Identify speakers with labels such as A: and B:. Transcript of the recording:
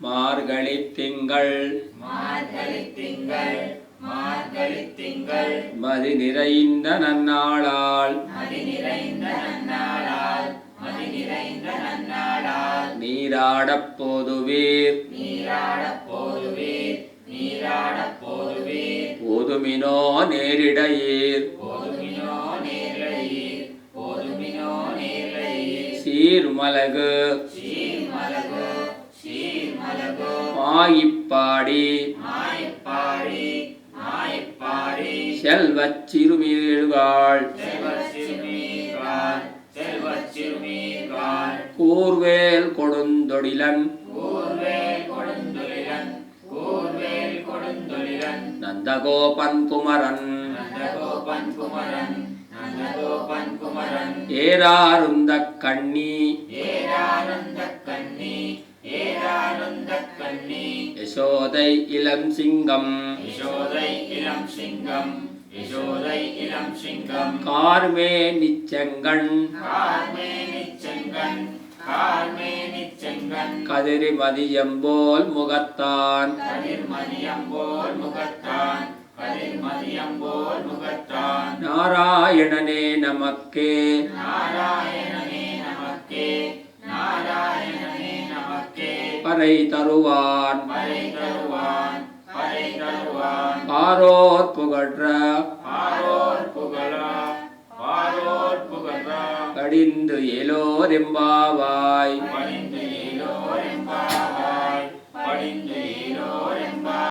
A: மார்கழித் திங்கள் மதி நிறைந்த நன்னாளால் நீராடப் போதுவீர் போதுமினோ நேரிடையீர் சீர்மலகு மாயிப்பாடி செல்வச் சிறுமீழ்காள் கூர்வேல் கொடுந்தொடிலன் நந்தகோபன் குமரன் ஏராருந்தக் கண்ணி யசோதை இளம் சிங்கம் கார்மே நிச்சங்கண் கதிரி மதியம்போல் முகத்தான் நாராயணனே நமக்கே பறை தருவான் பாரோர் புகழ்ற கடிந்து எலோரெம்பாவாய்